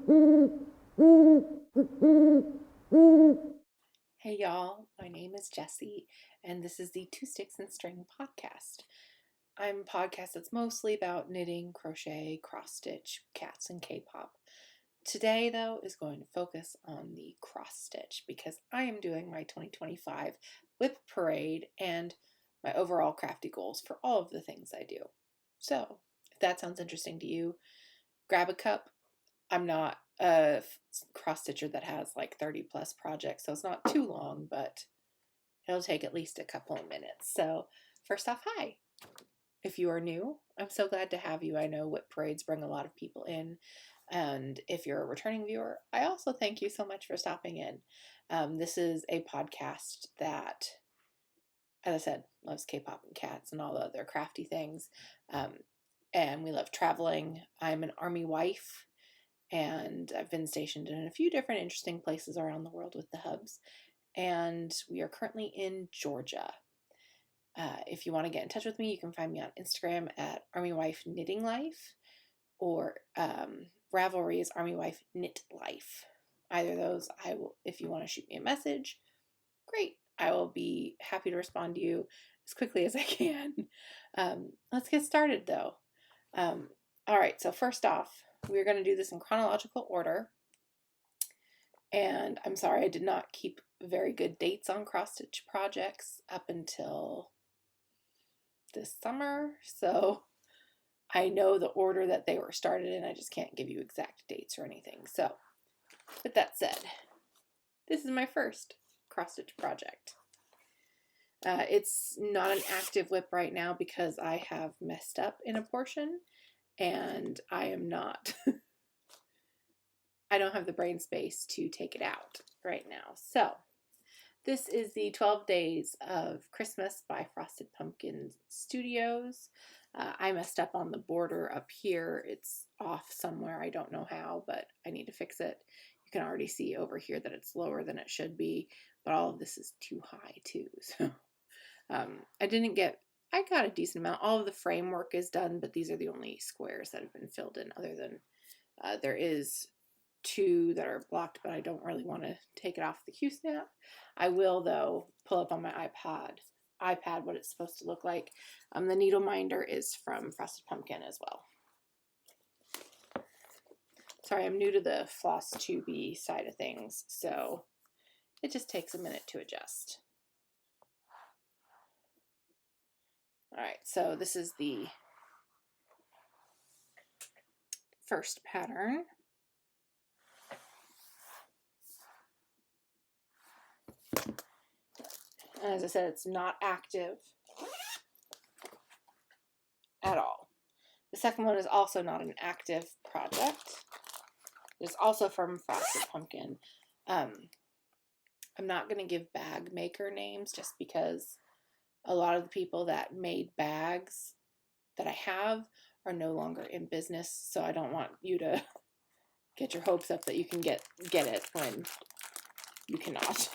Hey y'all, my name is Jessie, and this is the Two Sticks and String podcast. I'm a podcast that's mostly about knitting, crochet, cross stitch, cats, and K-pop. Today, though, is going to focus on the cross stitch because I am doing my 2025 WIP parade and my overall crafty goals for all of the things I do. So, if that sounds interesting to you, grab a cup. I'm not a cross stitcher that has like 30 plus projects, so it's not too long, but it'll take at least a couple of minutes. So, first off, hi. If you are new, I'm so glad to have you. I know WIP parades bring a lot of people in. And if you're a returning viewer, I also thank you so much for stopping in. This is a podcast that, as I said, loves K-pop and cats and all the other crafty things. And we love traveling. I'm an army wife, and I've been stationed in a few different interesting places around the world with the hubs. And we are currently in Georgia. If you want to get in touch with me, you can find me on Instagram at Army Wife Knitting Life, or Ravelry is Army Wife Knit Life. Either of those, I will. If you want to shoot me a message, great. I will be happy to respond to you as quickly as I can. Let's get started, though. All right. So first off, we're going to do this in chronological order. And I'm sorry, I did not keep very good dates on cross stitch projects up until this summer, so I know the order that they were started in. I just can't give you exact dates or anything. So, with that said, this is my first cross stitch project. It's not an active WIP right now because I have messed up in a portion, and I am not. I don't have the brain space to take it out right now. So, this is the 12 Days of Christmas by Frosted Pumpkin Studios. I messed up on the border up here. It's off somewhere. I don't know how, but I need to fix it. You can already see over here that it's lower than it should be, but all of this is too high too. So I got a decent amount. All of the framework is done, but these are the only squares that have been filled in, other than there is two that are blocked, but I don't really want to take it off the Q-snap. I will, though, pull up on my iPad what it's supposed to look like. The needle minder is from Frosted Pumpkin as well. Sorry, I'm new to the Flosstube side of things, so it just takes a minute to adjust. All right, so this is the first pattern. As I said, it's not active at all. The second one is also not an active project. It's also from Frosted Pumpkin. I'm not going to give bag maker names just because a lot of the people that made bags that I have are no longer in business, so I don't want you to get your hopes up that you can get it when you cannot.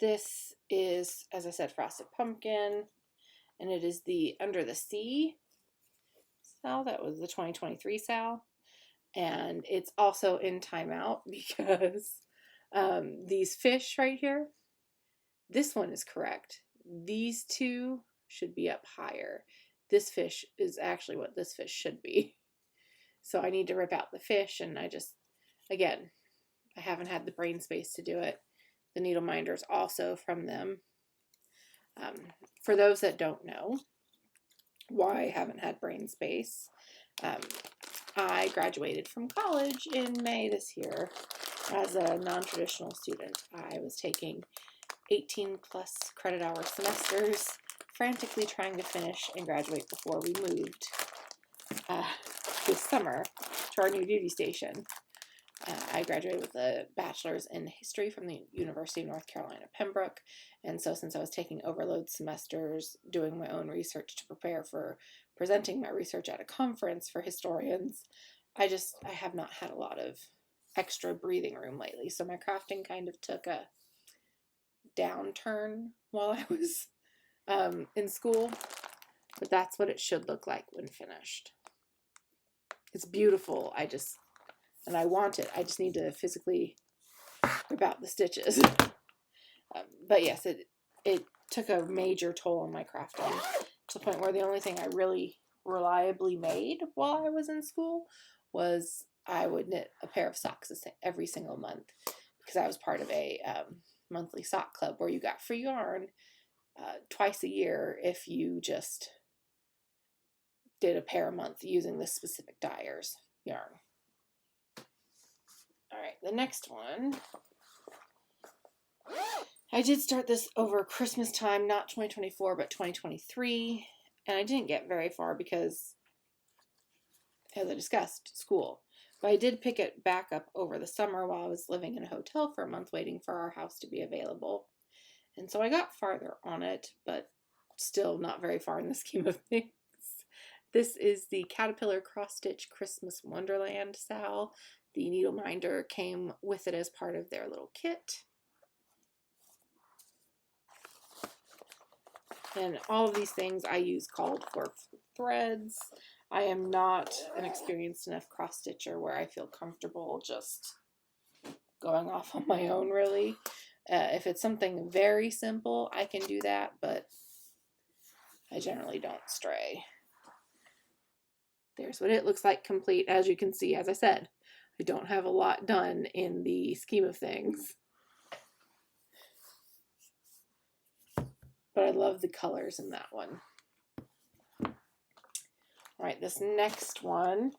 This is, as I said, Frosted Pumpkin, and it is the Under the Sea sal. That was the 2023 sal. And it's also in timeout because these fish right here, this one is correct. These two should be up higher. This fish is actually what this fish should be. So I need to rip out the fish, and I haven't had the brain space to do it. The needle minder is also from them. For those that don't know why I haven't had brain space, I graduated from college in May this year as a non-traditional student. I was taking 18 plus credit hour semesters, frantically trying to finish and graduate before we moved this summer to our new duty station. I graduated with a bachelor's in history from the University of North Carolina, Pembroke. And so since I was taking overload semesters, doing my own research to prepare for presenting my research at a conference for historians, I have not had a lot of extra breathing room lately. So my crafting kind of took a downturn while I was in school, but that's what it should look like when finished. It's beautiful. And I want it. I just need to physically rip out the stitches. But yes, it took a major toll on my crafting to the point where the only thing I really reliably made while I was in school was I would knit a pair of socks every single month, because I was part of a monthly sock club where you got free yarn twice a year if you just did a pair a month using this specific dyer's yarn. All right, the next one. I did start this over Christmas time, not 2024, but 2023, and I didn't get very far because, as I discussed, school. But I did pick it back up over the summer while I was living in a hotel for a month waiting for our house to be available. And so I got farther on it, but still not very far in the scheme of things. This is the Caterpillar Cross Stitch Christmas Wonderland Sal. The needle minder came with it as part of their little kit. And all of these things I use called for threads. I am not an experienced enough cross stitcher where I feel comfortable just going off on my own, really. If it's something very simple, I can do that, but I generally don't stray. There's what it looks like complete. As you can see, as I said, I don't have a lot done in the scheme of things. But I love the colors in that one. All right, this next one,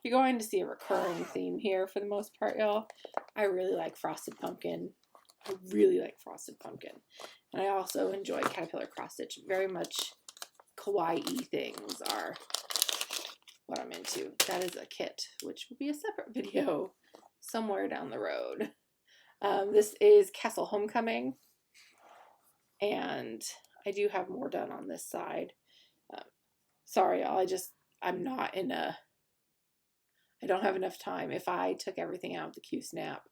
you're going to see a recurring theme here for the most part, y'all. I really like Frosted Pumpkin. I really like Frosted Pumpkin. And I also enjoy Caterpillar Cross Stitch. Very much kawaii things are what I'm into. That is a kit, which will be a separate video somewhere down the road. This is Castle Homecoming. And I do have more done on this side. Sorry, y'all, I don't have enough time. If I took everything out of the Q-Snap,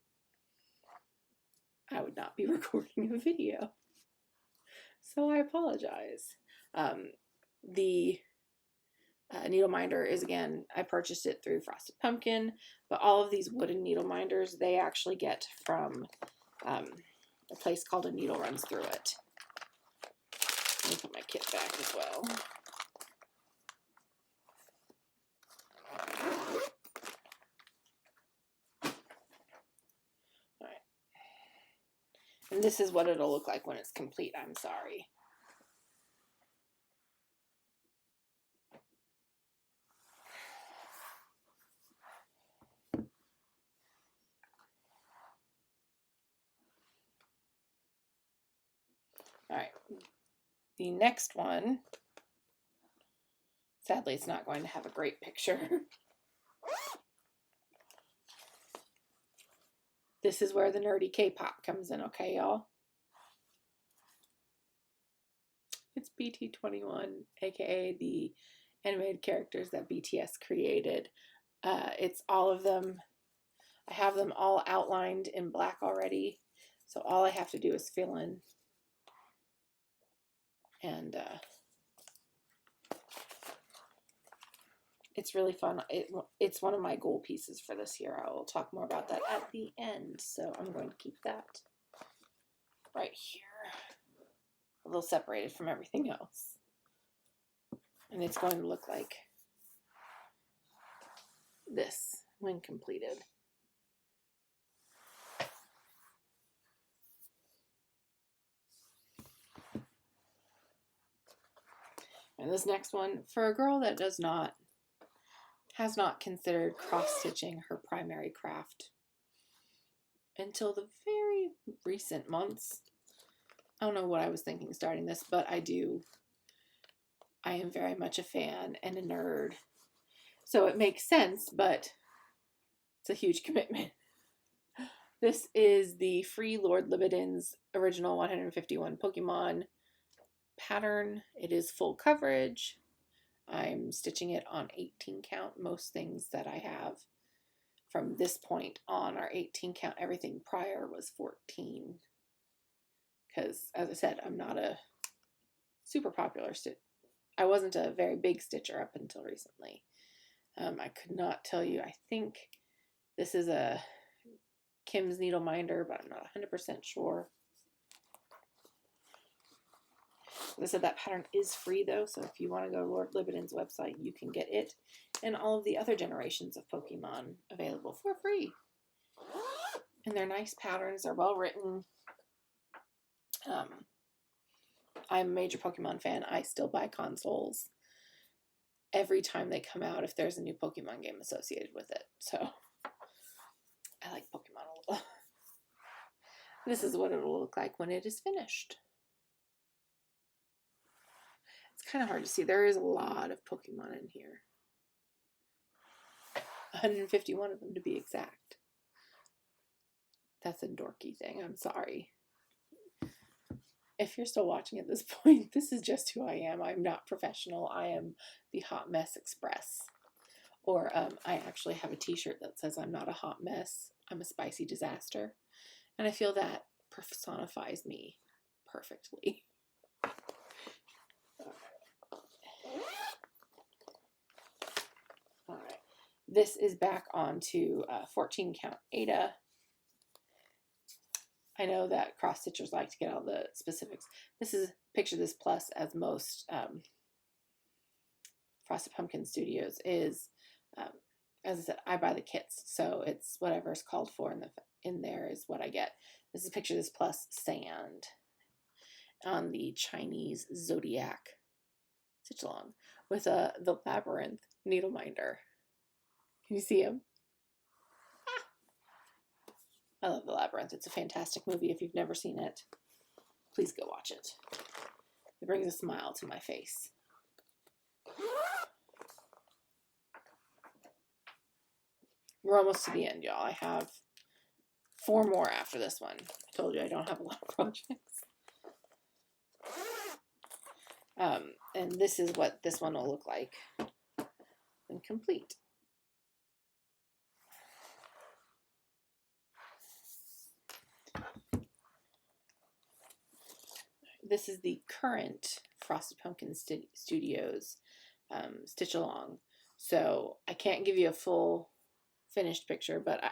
I would not be recording a video. So I apologize. The needle minder is, again, I purchased it through Frosted Pumpkin, but all of these wooden needle minders, they actually get from a place called A Needle Runs Through It. Let me put my kit back as well. All right. And this is what it'll look like when it's complete, I'm sorry. All right. The next one, sadly, it's not going to have a great picture. This is where the nerdy K-pop comes in, okay, y'all? It's BT21, aka the animated characters that BTS created. It's all of them. I have them all outlined in black already, so all I have to do is fill in. And it's really fun. It's one of my goal pieces for this year. I will talk more about that at the end, so I'm going to keep that right here, a little separated from everything else. And it's going to look like this when completed. And this next one, for a girl that has not considered cross-stitching her primary craft until the very recent months. I don't know what I was thinking starting this, but I am very much a fan and a nerd. So it makes sense, but it's a huge commitment. This is the free Lord Libidin's original 151 Pokemon pattern. It is full coverage. I'm stitching it on 18 count. Most things that I have from this point on are 18 count. Everything prior was 14. because, as I said, I'm not a super popular stitcher. I wasn't a very big stitcher up until recently. I could not tell you. I think this is a Kim's needle minder, but I'm not 100% sure. As I said, that pattern is free though, so if you want to go to Lord Libidin's website, you can get it and all of the other generations of Pokemon available for free. And they're nice patterns. They're well written. I'm a major Pokemon fan. I still buy consoles every time they come out if there's a new Pokemon game associated with it. So I like Pokemon a little. This is what it'll look like when it is finished. It's kind of hard to see. There is a lot of Pokemon in here. 151 of them to be exact. That's a dorky thing. I'm sorry. If you're still watching at this point, this is just who I am. I'm not professional. I am the Hot Mess Express. Or I actually have a t-shirt that says I'm not a hot mess. I'm a spicy disaster. And I feel that personifies me perfectly. All right. This is back onto 14 count Ada. I know that cross stitchers like to get all the specifics. This is Picture This Plus, as most Frosted Pumpkin Studios is. As I said, I buy the kits, so it's whatever is called for in there is what I get. This is Picture This Plus Sand on the Chinese Zodiac stitch along with the Labyrinth needle minder. Can you see him? I love The Labyrinth. It's a fantastic movie. If you've never seen it, please go watch it. It brings a smile to my face. We're almost to the end, y'all. I have 4 more after this one. I told you I don't have a lot of projects. And this is what this one will look like when complete. This is the current Frosted Pumpkin Studios stitch along. So I can't give you a full finished picture, but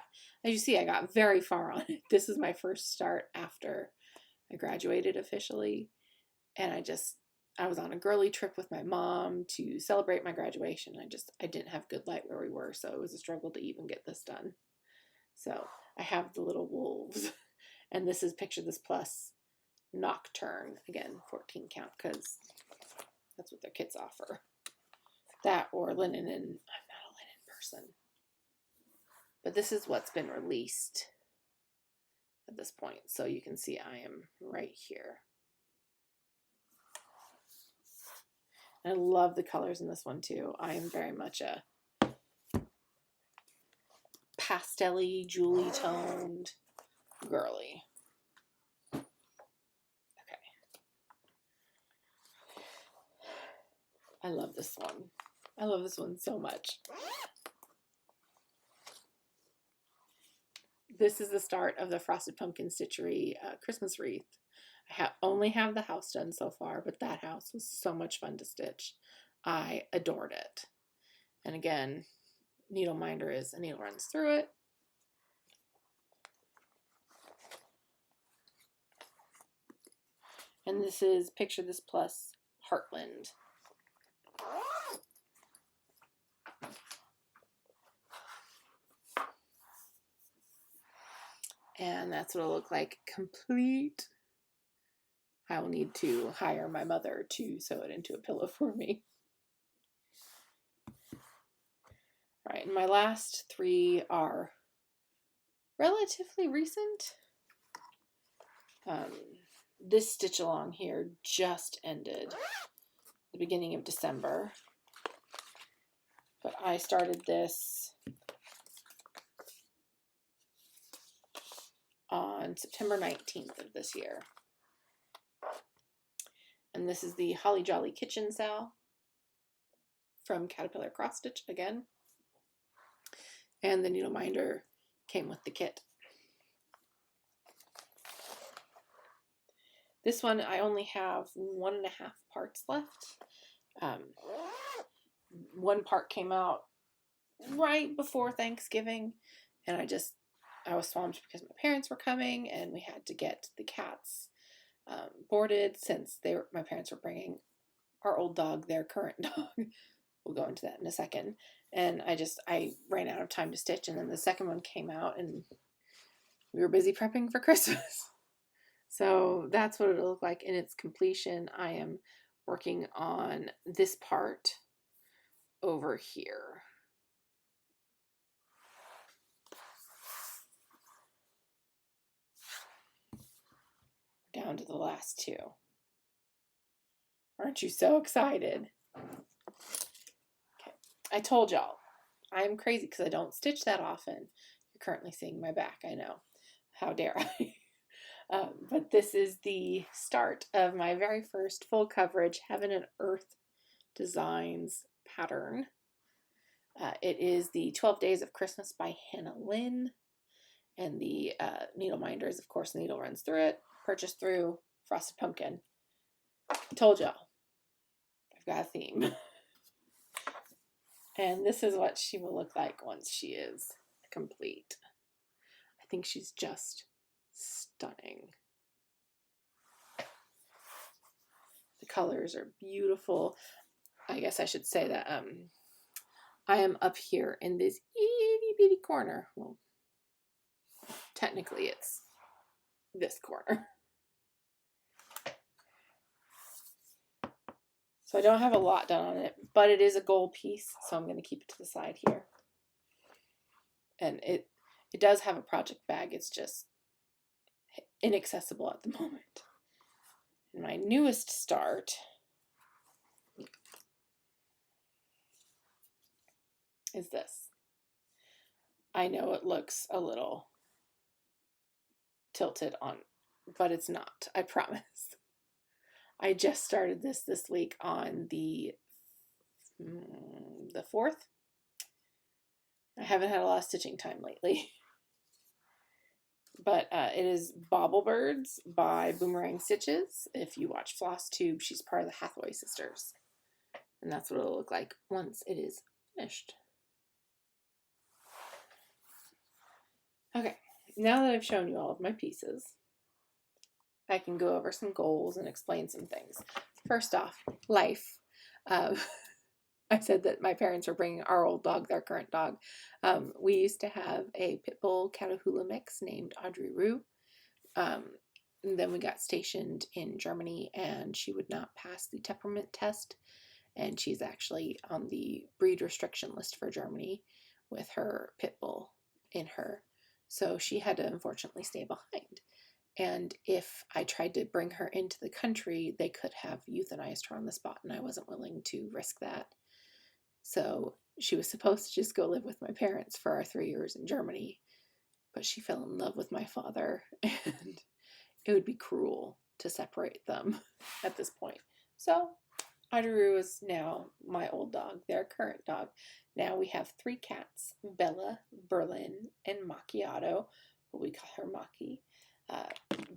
as you see, I got very far on it. This is my first start after I graduated officially. And I was on a girly trip with my mom to celebrate my graduation. I didn't have good light where we were, so it was a struggle to even get this done. So I have the little wolves. And this is Picture This Plus Nocturne, again 14 count, because that's what their kits offer. That or linen, and I'm not a linen person, but this is what's been released at this point, so you can see I am right here. And I love the colors in this one too. I am very much a pastel-y, jewelry toned girly. I love this one. I love this one so much. This is the start of the Frosted Pumpkin Stitchery Christmas wreath. I only have the house done so far, but that house was so much fun to stitch. I adored it. And again, needle minder is a needle runs through it. And this is Picture This Plus Heartland. And that's what it'll look like complete. I will need to hire my mother to sew it into a pillow for me. All right, and my last 3 are relatively recent. This stitch along here just ended the beginning of December, but I started this on September 19th of this year. And this is the Holly Jolly Kitchen Sal from Caterpillar Cross Stitch again. And the needle minder came with the kit. This one, I only have 1.5 parts left. One part came out right before Thanksgiving, and I was swamped because my parents were coming, and we had to get the cats boarded since my parents were bringing our old dog, their current dog. We'll go into that in a second. And I ran out of time to stitch, and then the second one came out, and we were busy prepping for Christmas. So that's what it'll look like in its completion. I am working on this part over here. Down to the last two. Aren't you so excited? Okay, I told y'all, I'm crazy because I don't stitch that often. You're currently seeing my back, I know. How dare I? But this is the start of my very first full coverage Heaven and Earth Designs pattern. It is the 12 Days of Christmas by Hannah Lynn. And the needle minder is, of course, the needle runs through it. Purchased through Frosted Pumpkin. I told y'all, I've got a theme. And this is what she will look like once she is complete. I think she's just stunning. The colors are beautiful. I guess I should say that I am up here in this itty bitty corner. Well, technically it's this corner. So I don't have a lot done on it, but it is a gold piece, so I'm going to keep it to the side here. And it does have a project bag. It's just inaccessible at the moment. And my newest start is this. I know it looks a little tilted on, but it's not, I promise. I just started this week on the 4th. I haven't had a lot of stitching time lately. But it is Baublebirds by Boomerang Stitches. If you watch Flosstube, she's part of the Hathaway sisters. And that's what it'll look like once it is finished. Okay, now that I've shown you all of my pieces, I can go over some goals and explain some things. First off, life. I said that my parents were bringing our old dog, their current dog. We used to have a pit bull Catahoula mix named Audrey Rue. And then we got stationed in Germany, and she would not pass the temperament test. And she's actually on the breed restriction list for Germany with her pit bull in her. So she had to unfortunately stay behind. And if I tried to bring her into the country, they could have euthanized her on the spot, and I wasn't willing to risk that. So she was supposed to just go live with my parents for our 3 years in Germany, but she fell in love with my father, and it would be cruel to separate them at this point. So Audrey is now my old dog, their current dog. Now we have 3 cats, Bella, Berlin, and Macchiato, but we call her Maki.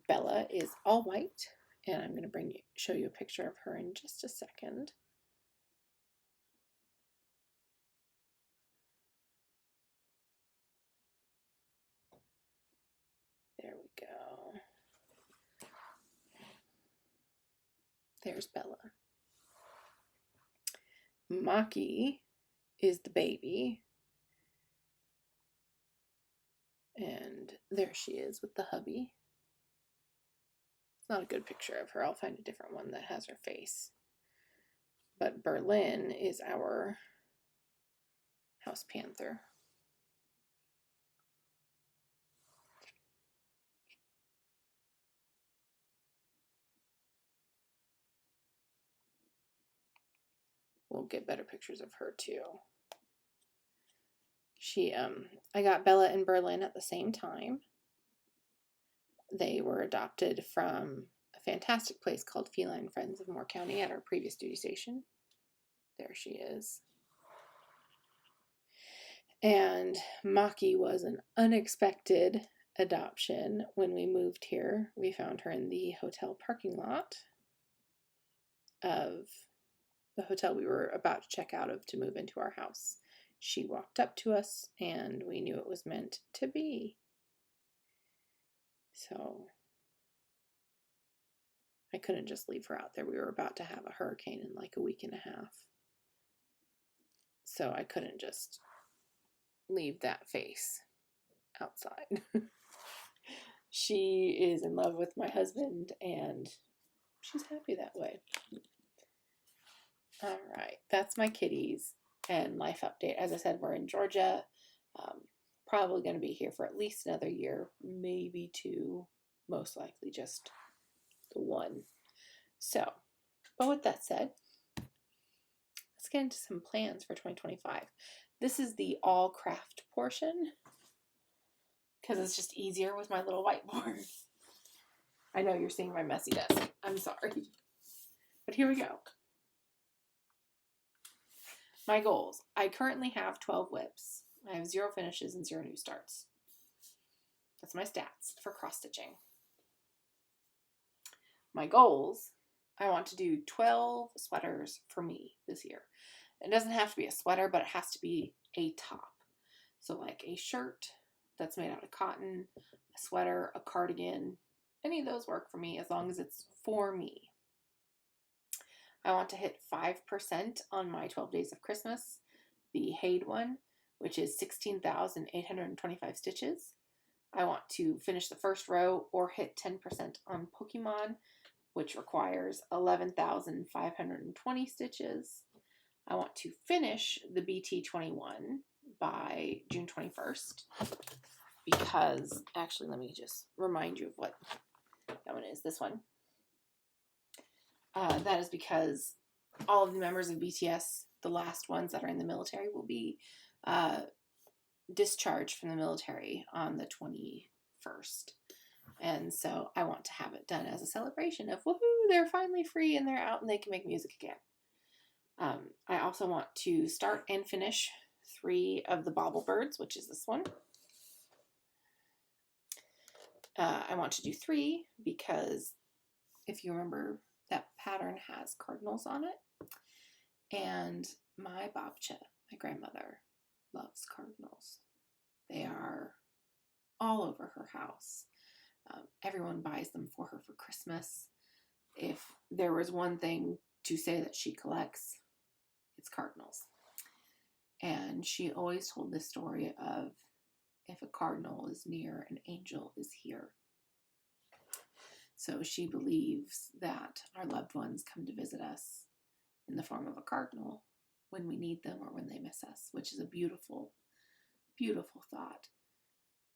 Bella is all white, and I'm going to show you a picture of her in just a second. There we go. There's Bella. Maki is the baby. And there she is with the hubby. It's not a good picture of her. I'll find a different one that has her face. But Berlin is our house panther. We'll get better pictures of her too. I got Bella and Berlin at the same time. They were adopted from a fantastic place called Feline Friends of Moore County at our previous duty station. There she is. And Maki was an unexpected adoption. When we moved here, we found her in the hotel parking lot of the hotel we were about to check out of to move into our house. She walked up to us and we knew it was meant to be. So I couldn't just leave her out there. We were about to have a hurricane in like a week and a half. So I couldn't just leave that face outside. She is in love with my husband and she's happy that way. All right, that's my kitties and life update. As I said, we're in Georgia. Probably going to be here for at least another year, maybe two, most likely just the one. So, but with that said, let's get into some plans for 2025. This is the all craft portion because it's just easier with my little whiteboard. I know you're seeing my messy desk. I'm sorry. But here we go. My goals. I currently have 12 WIPs. I have 0 finishes and 0 new starts. That's my stats for cross-stitching. My goals. I want to do 12 sweaters for me this year. It doesn't have to be a sweater, but it has to be a top. So like a shirt that's made out of cotton, a sweater, a cardigan. Any of those work for me as long as it's for me. I want to hit 5% on my 12 Days of Christmas, the Haid one, which is 16,825 stitches. I want to finish the first row or hit 10% on Pokemon, which requires 11,520 stitches. I want to finish the BT21 by June 21st because, actually, let me just remind you of what that one is. This one. That is because all of the members of BTS, the last ones that are in the military, will be discharged from the military on the 21st. And so I want to have it done as a celebration of, woohoo, they're finally free and they're out and they can make music again. I also want to start and finish 3 of the Bauble Birds, which is this one. I want to do 3 because if you remember, that pattern has cardinals on it. And my babcia, my grandmother, loves cardinals. They are all over her house. Everyone buys them for her for Christmas. If there was one thing to say that she collects, it's cardinals. And she always told this story of if a cardinal is near, an angel is here. So she believes that our loved ones come to visit us in the form of a cardinal when we need them or when they miss us, which is a beautiful, beautiful thought.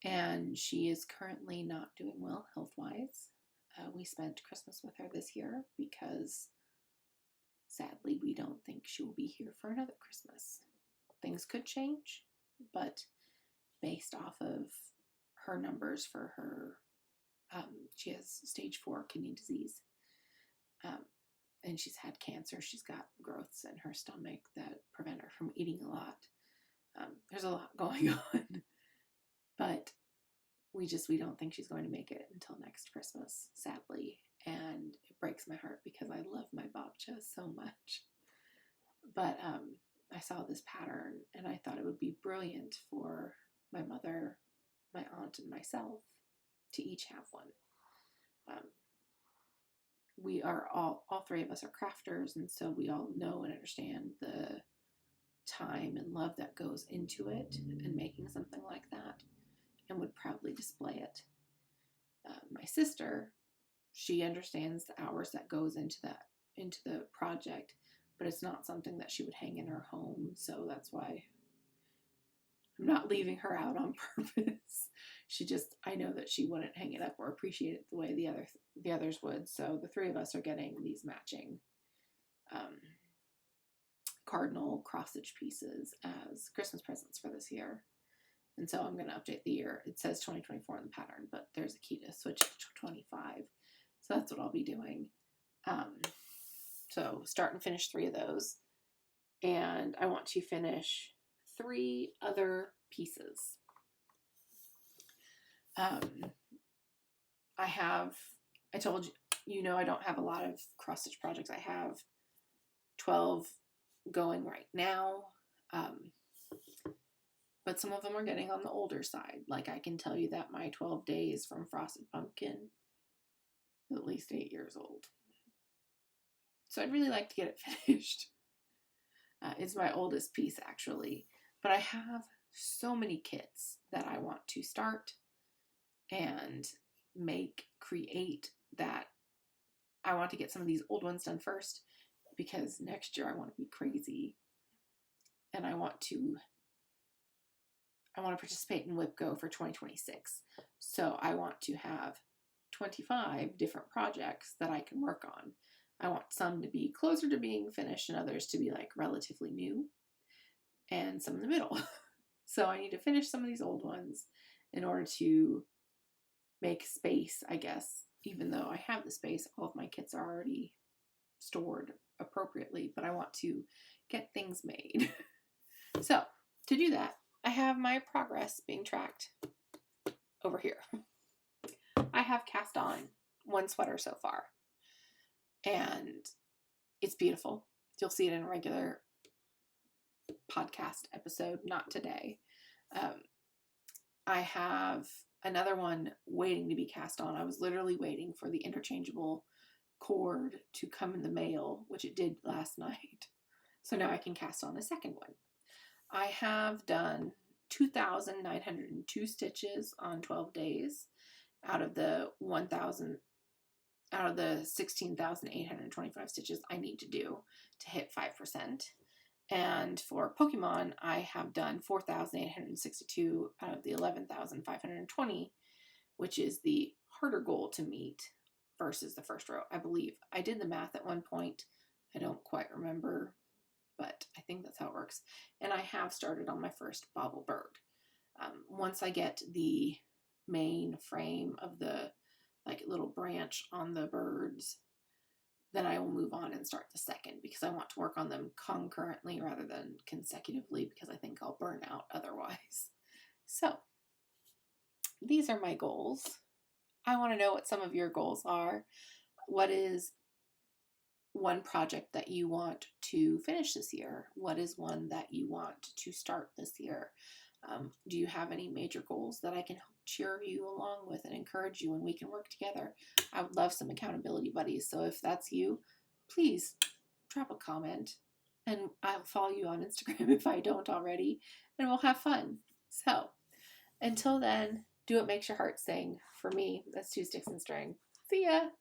And she is currently not doing well health-wise. We spent Christmas with her this year because, sadly, we don't think she will be here for another Christmas. Things could change, but based off of her numbers for her, she has stage 4 kidney disease, and she's had cancer. She's got growths in her stomach that prevent her from eating a lot. There's a lot going on, but we don't think she's going to make it until next Christmas, sadly, and it breaks my heart because I love my babcia so much. But I saw this pattern and I thought it would be brilliant for my mother, my aunt, and myself to each have one. We are all 3 of us are crafters, and so we all know and understand the time and love that goes into it and making something like that, and would proudly display it. My sister, she understands the hours that goes into the project, but it's not something that she would hang in her home, so that's why I'm not leaving her out on purpose. I know that she wouldn't hang it up or appreciate it the way the others would, so the 3 of us are getting these matching cardinal cross-stitch pieces as Christmas presents for this year. And so I'm going to update the year. It says 2024 in the pattern, but there's a key to switch to 25. So that's what I'll be doing. So start and finish 3 of those. And I want to finish 3 other pieces. I told you, I don't have a lot of cross stitch projects. I have 12 going right now. But some of them are getting on the older side. Like, I can tell you that my 12 days from Frosted Pumpkin is at least 8 years old. So I'd really like to get it finished. It's my oldest piece, actually. But I have so many kits that I want to start and create, that I want to get some of these old ones done first, because next year I want to be crazy. And I want to participate in WIP Go for 2026. So I want to have 25 different projects that I can work on. I want some to be closer to being finished and others to be like relatively new, and some in the middle. So I need to finish some of these old ones in order to make space, I guess. Even though I have the space, all of my kits are already stored appropriately, but I want to get things made. So to do that, I have my progress being tracked over here. I have cast on one sweater so far, and it's beautiful. You'll see it in a regular podcast episode, not today. I have another one waiting to be cast on. I was literally waiting for the interchangeable cord to come in the mail, which it did last night. So now I can cast on a second one. I have done 2,902 stitches on 12 days out of the 16,825 stitches I need to do to hit 5%. And for Pokemon, I have done 4,862 out of the 11,520, which is the harder goal to meet versus the first row, I believe. I did the math at one point. I don't quite remember, but I think that's how it works. And I have started on my first bauble bird. Once I get the main frame of the little branch on the birds, then I will move on and start the second, because I want to work on them concurrently rather than consecutively, because I think I'll burn out otherwise. So these are my goals. I want to know what some of your goals are. What is one project that you want to finish this year? What is one that you want to start this year? Do you have any major goals that I can help cheer you along with and encourage you, and we can work together? I would love some accountability buddies. So if that's you, please drop a comment, and I'll follow you on Instagram if I don't already, and we'll have fun. So until then, do what makes your heart sing. For me, that's 2 sticks and string. See ya!